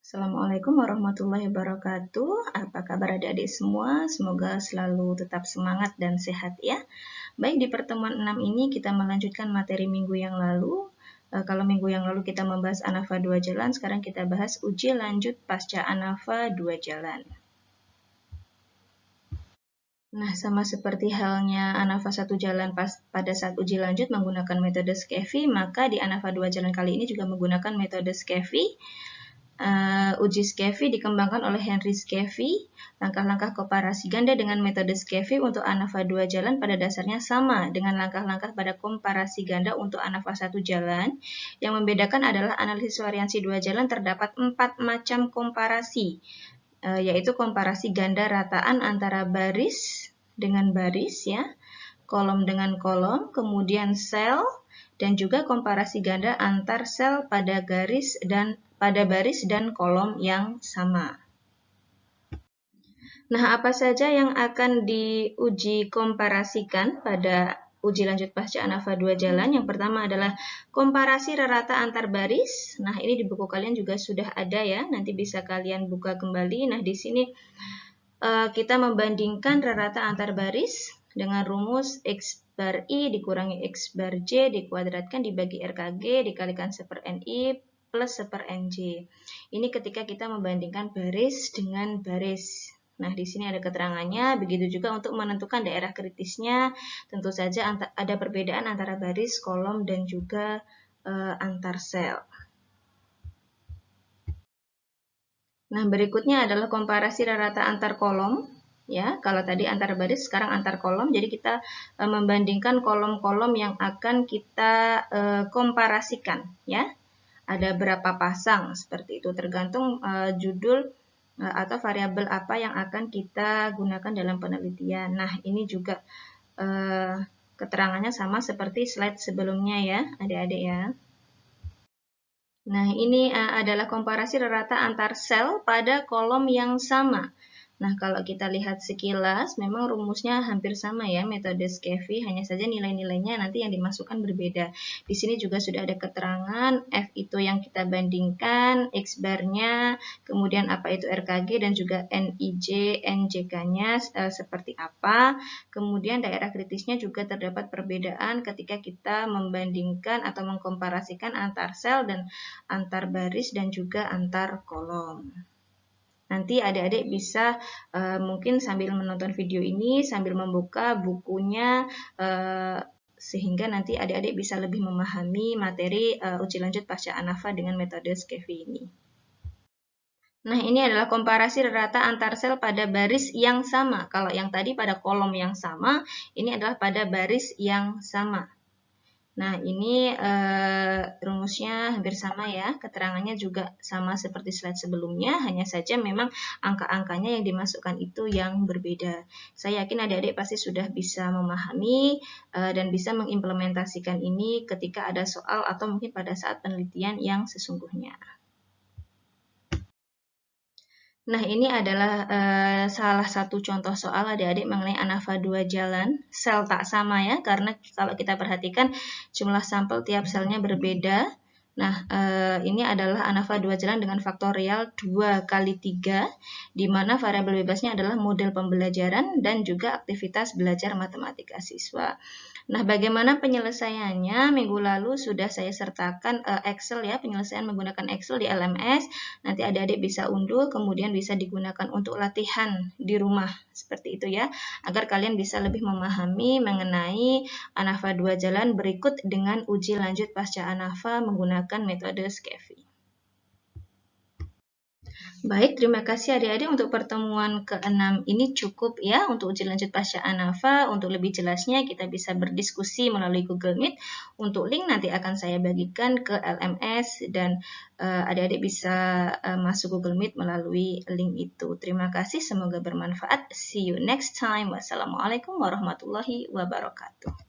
Assalamualaikum warahmatullahi wabarakatuh. Apa kabar adik-adik semua? Semoga selalu tetap semangat dan sehat ya. Baik, di pertemuan 6 ini kita melanjutkan materi minggu yang lalu. Kalau minggu yang lalu kita membahas ANAFA 2 jalan, sekarang kita bahas uji lanjut pasca ANAFA 2 jalan. Nah, sama seperti halnya ANAFA 1 jalan pada saat uji lanjut menggunakan metode SCAFE, maka di ANAFA 2 jalan kali ini juga menggunakan metode SCAFE. Uji SCAFE dikembangkan oleh Henry SCAFE. Langkah-langkah komparasi ganda dengan metode SCAFE untuk ANAFA 2 jalan pada dasarnya sama dengan langkah-langkah pada komparasi ganda untuk ANAFA 1 jalan. Yang membedakan adalah analisis variansi 2 jalan terdapat 4 macam komparasi, yaitu komparasi ganda rataan antara baris dengan baris ya, kolom dengan kolom, kemudian sel, dan juga komparasi ganda antar sel pada baris dan kolom yang sama. Nah, apa saja yang akan diuji komparasikan pada uji lanjut pasca ANAFA 2 jalan? Yang pertama adalah komparasi rata antar baris. Nah, ini di buku kalian juga sudah ada ya, nanti bisa kalian buka kembali. Nah, di sini kita membandingkan rata antar baris dengan rumus X bar I dikurangi X bar J dikuadratkan dibagi RKG dikalikan 1/NI plus 1/NJ. Ini ketika kita membandingkan baris dengan baris. Nah, di sini ada keterangannya. Begitu juga untuk menentukan daerah kritisnya, tentu saja ada perbedaan antara baris, kolom, dan juga antar sel. Nah, berikutnya adalah komparasi rata antar kolom. Ya, kalau tadi antar baris, sekarang antar kolom. Jadi kita membandingkan kolom-kolom yang akan kita komparasikan. Ya, ada berapa pasang seperti itu, tergantung judul atau variabel apa yang akan kita gunakan dalam penelitian. Nah, ini juga keterangannya sama seperti slide sebelumnya ya, adik-adik ya. Nah, ini adalah komparasi rata antar sel pada kolom yang sama. Nah, kalau kita lihat sekilas, memang rumusnya hampir sama ya, metode SCAFE, hanya saja nilai-nilainya nanti yang dimasukkan berbeda. Di sini juga sudah ada keterangan, F itu yang kita bandingkan, X barnya, kemudian apa itu RKG, dan juga NIJ, NJK-nya seperti apa. Kemudian daerah kritisnya juga terdapat perbedaan ketika kita membandingkan atau mengkomparasikan antar sel dan antar baris dan juga antar kolom. Nanti adik-adik bisa mungkin sambil menonton video ini, sambil membuka bukunya, sehingga nanti adik-adik bisa lebih memahami materi uji lanjut pasca ANAFA dengan metode SCAFE ini. Nah, ini adalah komparasi rata antar sel pada baris yang sama. Kalau yang tadi pada kolom yang sama, ini adalah pada baris yang sama. Nah, ini rumusnya hampir sama ya, keterangannya juga sama seperti slide sebelumnya, hanya saja memang angka-angkanya yang dimasukkan itu yang berbeda. Saya yakin adik-adik pasti sudah bisa memahami dan bisa mengimplementasikan ini ketika ada soal atau mungkin pada saat penelitian yang sesungguhnya. Nah, ini adalah salah satu contoh soal adik-adik mengenai ANAFA 2 jalan. Sel tak sama ya, karena kalau kita perhatikan jumlah sampel tiap selnya berbeda. Nah, ini adalah ANAFA 2 jalan dengan faktorial 2 kali 3, di mana variabel bebasnya adalah model pembelajaran dan juga aktivitas belajar matematika siswa. Nah, bagaimana penyelesaiannya? Minggu lalu sudah saya sertakan Excel ya, penyelesaian menggunakan Excel di LMS. Nanti adik-adik bisa unduh, kemudian bisa digunakan untuk latihan di rumah. Seperti itu ya, agar kalian bisa lebih memahami mengenai ANAFA 2 jalan berikut dengan uji lanjut pasca ANAFA menggunakan metode SCAFE. Baik, terima kasih adik-adik untuk pertemuan ke-6 ini cukup ya untuk uji lanjut pasca ANAFA. Untuk lebih jelasnya kita bisa berdiskusi melalui Google Meet. Untuk link nanti akan saya bagikan ke LMS dan adik-adik bisa masuk Google Meet melalui link itu. Terima kasih, semoga bermanfaat. See you next time. Wassalamualaikum warahmatullahi wabarakatuh.